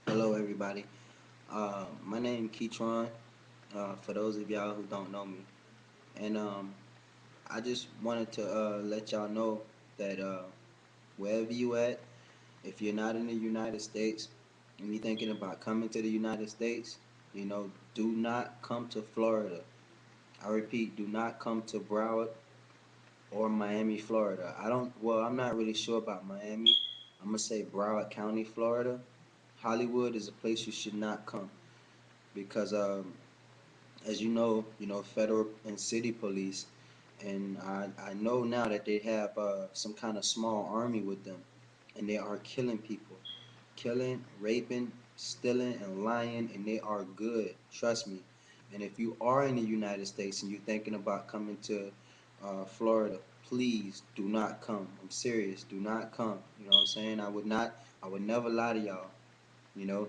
Hello, everybody. My name Keytron. For those of y'all who don't know me, and I just wanted to let y'all know that wherever you at, if you're not in the United States and you're thinking about coming to the United States, do not come to Florida. I repeat, do not come to Broward or Miami, Florida. I'm not really sure about Miami. I'm gonna say Broward County, Florida. Hollywood is a place you should not come because as federal and city police, and I know now that they have some kind of small army with them, and they are killing people, killing, raping, stealing, and lying, and they are good. Trust me. And if you are in the United States and you're thinking about coming to Florida, please do not come. I'm serious. Do not come. You know what I'm saying? I would not. I would never lie to y'all. You know,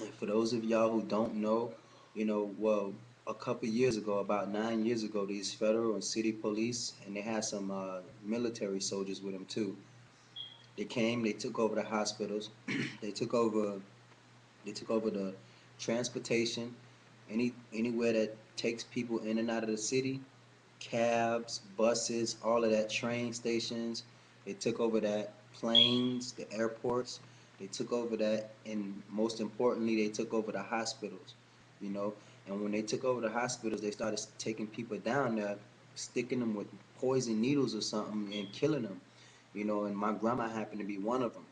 and for those of y'all who don't know, a couple years ago, about 9 years ago, these federal and city police, and they had some military soldiers with them too. They came, they took over the hospitals, they took over, they took over the transportation, anywhere that takes people in and out of the city, cabs, buses, all of that, train stations. They took over that, planes, the airports. They took over that, and most importantly, they took over the hospitals. You know, and when they took over the hospitals, they started taking people down there, sticking them with poison needles or something, and killing them. And my grandma happened to be one of them,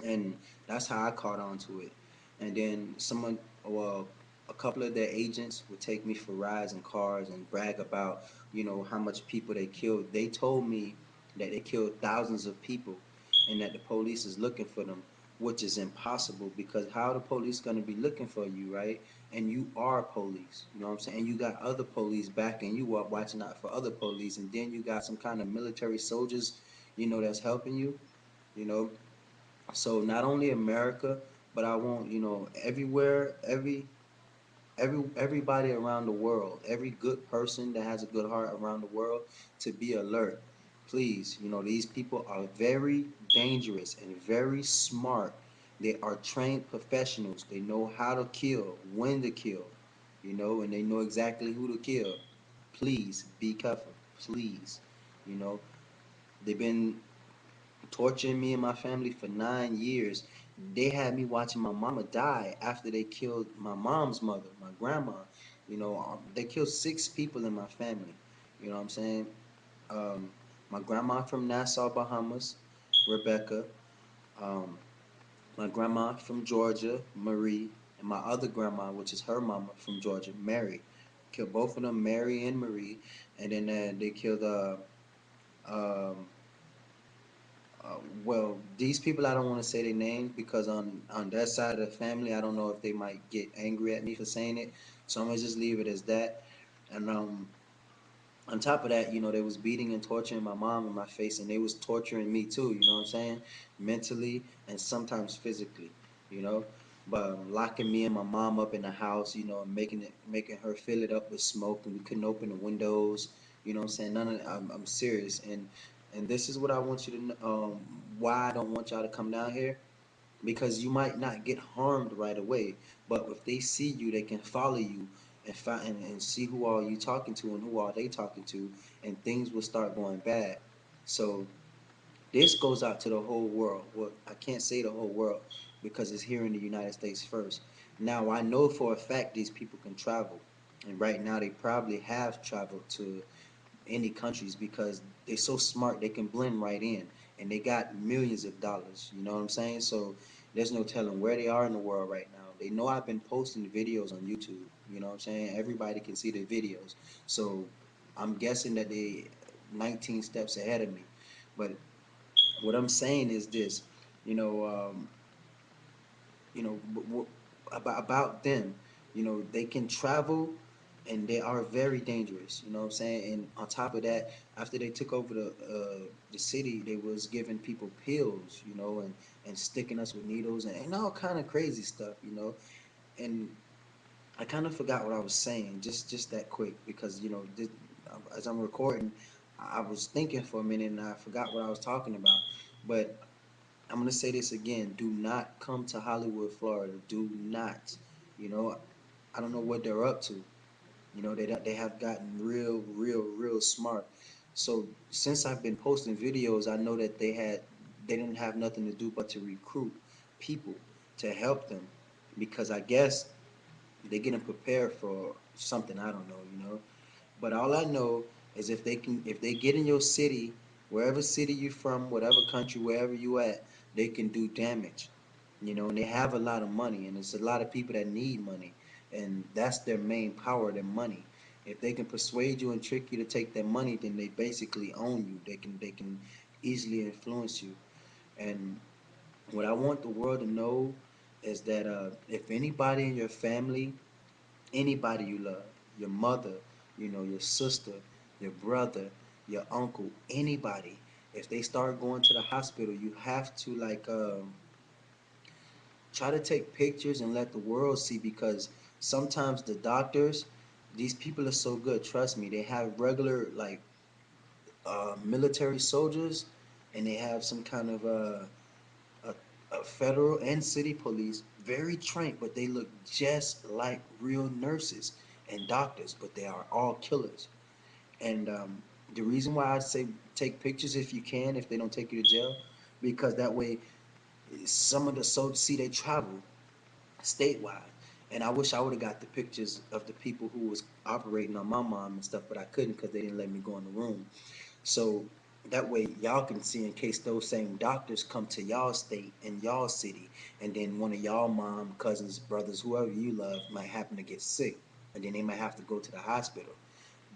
and that's how I caught on to it. And then well, a couple of their agents would take me for rides in cars and brag about, how much people they killed. They told me that they killed thousands of people, and that the police is looking for them, which is impossible because how the police gonna be looking for you, right? And you are police, you know what I'm saying? And you got other police backing you up, watching out for other police, and then you got some kind of military soldiers, that's helping you, you know. So not only America, but I want, everywhere, everybody around the world, every good person that has a good heart around the world to be alert. Please, these people are very dangerous and very smart. They are trained professionals. They know how to kill, when to kill, and they know exactly who to kill. Please be careful. Please. You know, they've been torturing me and my family for 9 years. They had me watching my mama die after they killed my mom's mother, my grandma. They killed six people in my family. You know what I'm saying? Um, my grandma from Nassau, Bahamas, Rebecca. Um, my grandma from Georgia, Marie, and my other grandma, which is her mama from Georgia, Mary. Killed both of them, Mary and Marie, and then they killed um, well, these people I don't want to say their names because on that side of the family, I don't know if they might get angry at me for saying it. So I'm gonna just leave it as that. And on top of that, they was beating and torturing my mom in my face, and they was torturing me too. You know what I'm saying? Mentally and sometimes physically. You know, but locking me and my mom up in the house. And making her fill it up with smoke, and we couldn't open the windows. You know what I'm saying? I'm serious, and this is what I want you to know. Why I don't want y'all to come down here, because you might not get harmed right away, but if they see you, they can follow you and find and see who are you talking to and who are they talking to, and things will start going bad. So this goes out to the whole world. Well, I can't say the whole world because it's here in the United States first. Now I know for a fact these people can travel, and right now they probably have traveled to any countries because they're so smart they can blend right in, and they got millions of dollars. You know what I'm saying? So there's no telling where they are in the world right now. They know I've been posting videos on YouTube. You know what I'm saying? Everybody can see the videos. So I'm guessing that they 19 steps ahead of me. But what I'm saying is this, you know, um, about them. They can travel, and they are very dangerous. You know what I'm saying? And on top of that, after they took over the city, they was giving people pills, and sticking us with needles, and all kind of crazy stuff. And I kind of forgot what I was saying, just that quick, because as I'm recording, I was thinking for a minute and I forgot what I was talking about. But I'm gonna say this again. Do not come to Hollywood, Florida. Do not. You know, I don't know what they're up to. You know, they have gotten real smart. So since I've been posting videos, I know that they didn't have nothing to do but to recruit people to help them, because I guess they're getting prepared for something, I don't know, you know. But all I know is if they get in your city, wherever city you're from, whatever country, wherever you at, they can do damage. You know, and they have a lot of money, and it's a lot of people that need money, and that's their main power, their money. If they can persuade you and trick you to take their money, then they basically own you. They can easily influence you. And what I want the world to know is that if anybody in your family, anybody you love, your mother, you know, your sister, your brother, your uncle, anybody, if they start going to the hospital, you have to try to take pictures and let the world see, because sometimes the doctors, these people are so good, trust me, they have regular military soldiers, and they have some kind of a, a federal and city police, very trained, but they look just like real nurses and doctors, but they are all killers. And the reason why I say take pictures if you can, if they don't take you to jail, because that way some of the soldiers, see, they travel statewide. And I wish I would have got the pictures of the people who was operating on my mom and stuff, but I couldn't because they didn't let me go in the room. So that way y'all can see, in case those same doctors come to y'all state and y'all city, and then one of y'all mom, cousins, brothers, whoever you love might happen to get sick, and then they might have to go to the hospital.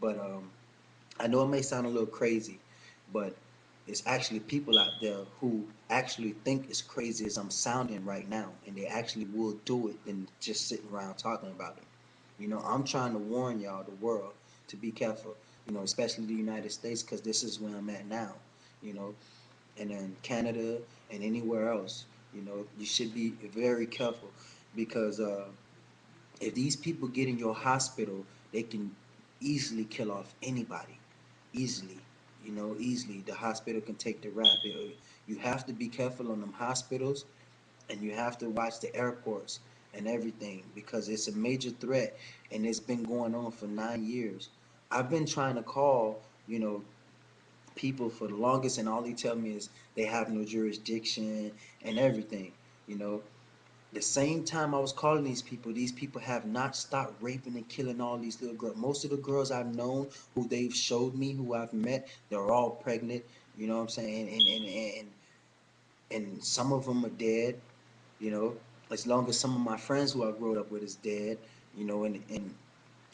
But I know it may sound a little crazy, but it's actually people out there who actually think it's crazy as I'm sounding right now, and they actually will do it than just sitting around talking about it. You know, I'm trying to warn y'all, the world, to be careful. You know, especially the United States, because this is where I'm at now. You know, and then Canada and anywhere else. You know, you should be very careful, because if these people get in your hospital, they can easily kill off anybody. Easily. You know, easily. The hospital can take the rap. You have to be careful on them hospitals, and you have to watch the airports and everything, because it's a major threat, and it's been going on for 9 years. I've been trying to call, you know, people for the longest, and all they tell me is they have no jurisdiction and everything. You know, the same time I was calling these people have not stopped raping and killing all these little girls. Most of the girls I've known, who they've showed me, who I've met, they're all pregnant. You know what I'm saying? And some of them are dead. You know, as long as some of my friends who I grew up with is dead. You know, and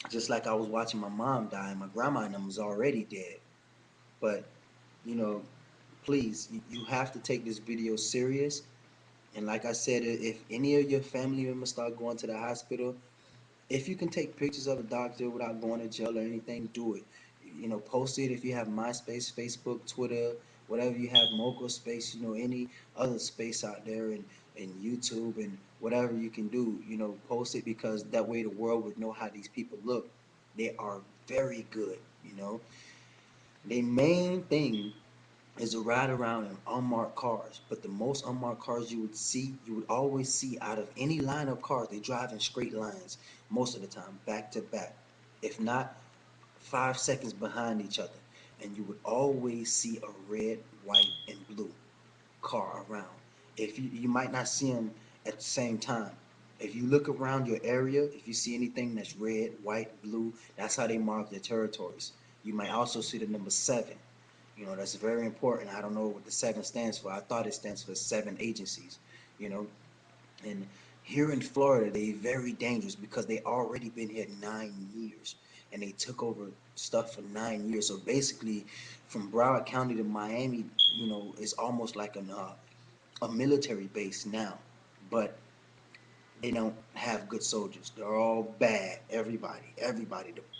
just like I was watching my mom die, and my grandma and them was already dead. But you know, please, you have to take this video serious. And like I said, if any of your family members start going to the hospital, if you can take pictures of a doctor without going to jail or anything, do it. You know, post it if you have MySpace, Facebook, Twitter, whatever you have, Moco Space, you know, any other space out there, and YouTube and whatever you can do, you know, post it, because that way the world would know how these people look. They are very good, you know. The main thing is to ride around in unmarked cars. But the most unmarked cars you would always see out of any line of cars, they drive in straight lines most of the time, back to back. If not, 5 seconds behind each other. And you would always see a red, white, and blue car around. If you might not see them at the same time. If you look around your area, if you see anything that's red, white, blue, that's how they mark their territories. You might also see the number seven. You know, that's very important. I don't know what the seven stands for. I thought it stands for seven agencies. You know, and here in Florida, they very dangerous, because they already been here 9 years, and they took over stuff for 9 years. So basically, from Broward County to Miami, you know, is almost like a military base now. But they don't have good soldiers. They're all bad. Everybody,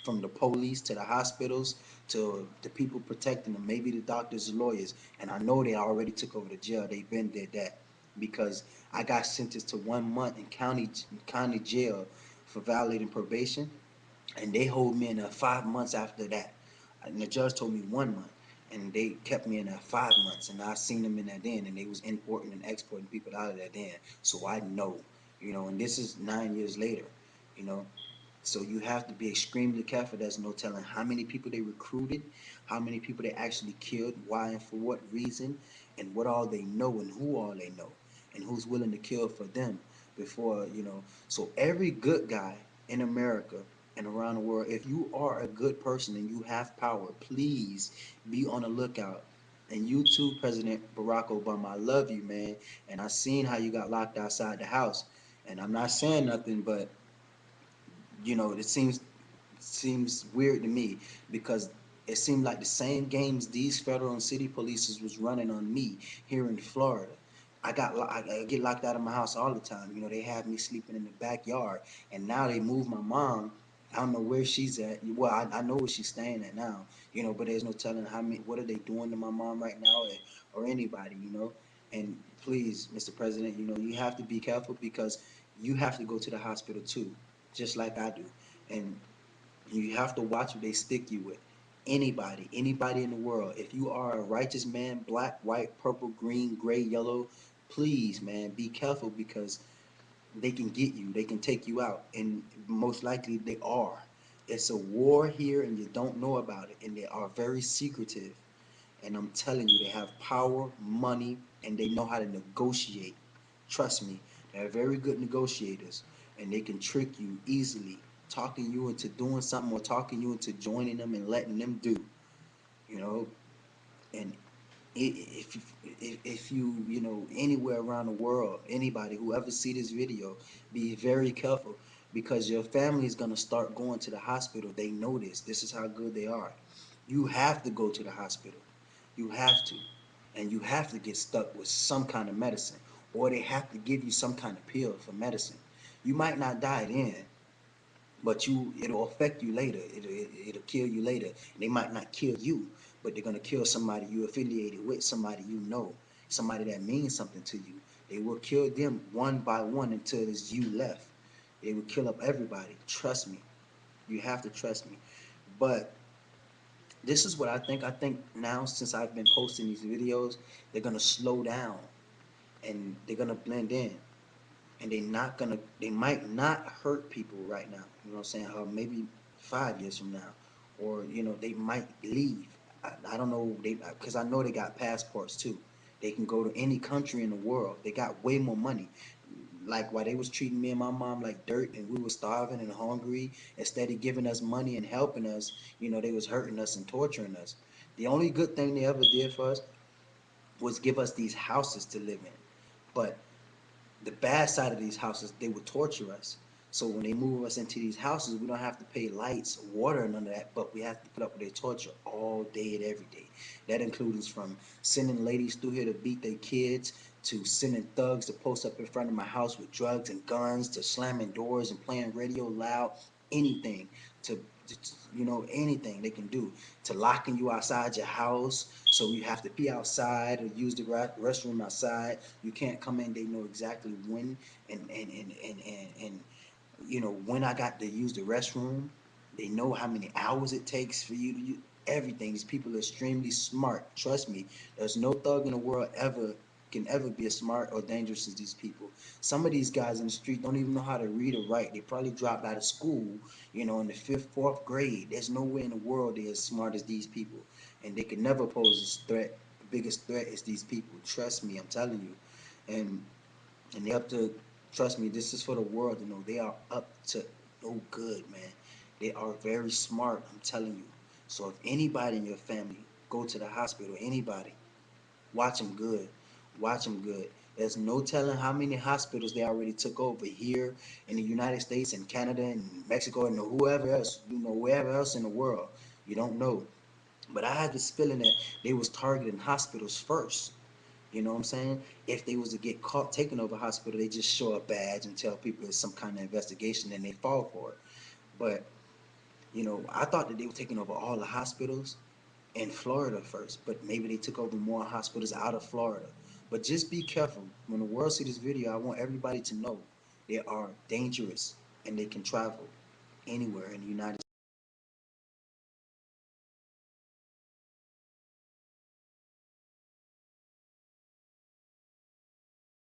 from the police to the hospitals to the people protecting them, maybe the doctors, the lawyers. And I know they already took over the jail. They've been did that, because I got sentenced to 1 month in county jail for violating probation, and they hold me in 5 months after that. And the judge told me 1 month. and they kept me in there 5 months, and I seen them in there then, and they was importing and exporting people out of there then. So I know, and this is 9 years later, you know. So you have to be extremely careful. There's no telling how many people they recruited, how many people they actually killed, why and for what reason, and what all they know and who all they know, and who's willing to kill for them before. So every good guy in America and around the world, if you are a good person and you have power, please be on the lookout. And you too, President Barack Obama, I love you, man. And I seen how you got locked outside the house. And I'm not saying nothing, but it seems weird to me because it seemed like the same games these federal and city police was running on me here in Florida. I get locked out of my house all the time. They have me sleeping in the backyard, and now they move my mom. I don't know where she's at. Well, I know where she's staying at now. But there's no telling what are they doing to my mom right now, or anybody. And please, Mr. President, you have to be careful because you have to go to the hospital too, just like I do. And you have to watch what they stick you with. Anybody in the world. If you are a righteous man, black, white, purple, green, gray, yellow, please, man, be careful because they can get you. They can take you out. And most likely they are. It's a war here and you don't know about it. And they are very secretive. And I'm telling you, they have power, money, and they know how to negotiate. Trust me, they're very good negotiators, and they can trick you easily, talking you into doing something or talking you into joining them and letting them do. You know, and if you anywhere around the world, anybody who ever see this video, be very careful because your family is gonna start going to the hospital. They know this. This is how good they are. You have to go to the hospital. You have to. And you have to get stuck with some kind of medicine. Or they have to give you some kind of pill for medicine. You might not die then, but it'll affect you later. It'll kill you later. And they might not kill you, but they're gonna kill somebody you affiliated with, somebody somebody that means something to you. They will kill them one by one until it's you left. They will kill up everybody. Trust me. You have to trust me. But this is what I think. I think now, since I've been posting these videos, they're gonna slow down and they're gonna blend in, and they might not hurt people right now. You know what I'm saying? Or maybe 5 years from now, or they might leave. I don't know. Because I know they got passports too. They can go to any country in the world. They got way more money. Like while they was treating me and my mom like dirt, and we were starving and hungry, instead of giving us money and helping us, they was hurting us and torturing us. The only good thing they ever did for us was give us these houses to live in. But the bad side of these houses, they would torture us. So when they move us into these houses, we don't have to pay lights, water, and none of that, but we have to put up with their torture all day and every day. That includes from sending ladies through here to beat their kids, to sending thugs to post up in front of my house with drugs and guns, to slamming doors and playing radio loud, anything to anything they can do, to locking you outside your house so you have to pee outside or use the restroom outside. You can't come in. They know exactly when and when I got to use the restroom. They know how many hours it takes for you to use everything. These people are extremely smart. Trust me. There's no thug in the world can ever be as smart or dangerous as these people. Some of these guys in the street don't even know how to read or write. They probably dropped out of school, in the fifth, fourth grade. There's no way in the world they're as smart as these people. And they could never pose a threat. The biggest threat is these people. Trust me, I'm telling you. And they up to, trust me, this is for the world to know. They are up to no good, man. They are very smart, I'm telling you. So if anybody in your family go to the hospital, anybody, watch them good. Watch them good. There's no telling how many hospitals they already took over here in the United States and Canada and Mexico and whoever else, wherever else in the world. You don't know. But I had this feeling that they was targeting hospitals first. You know what I'm saying? If they was to get caught taking over a hospital, they just show a badge and tell people it's some kind of investigation and they fall for it. But, I thought that they were taking over all the hospitals in Florida first, but maybe they took over more hospitals out of Florida. But just be careful. When the world see this video, I want everybody to know they are dangerous and they can travel anywhere in the United States.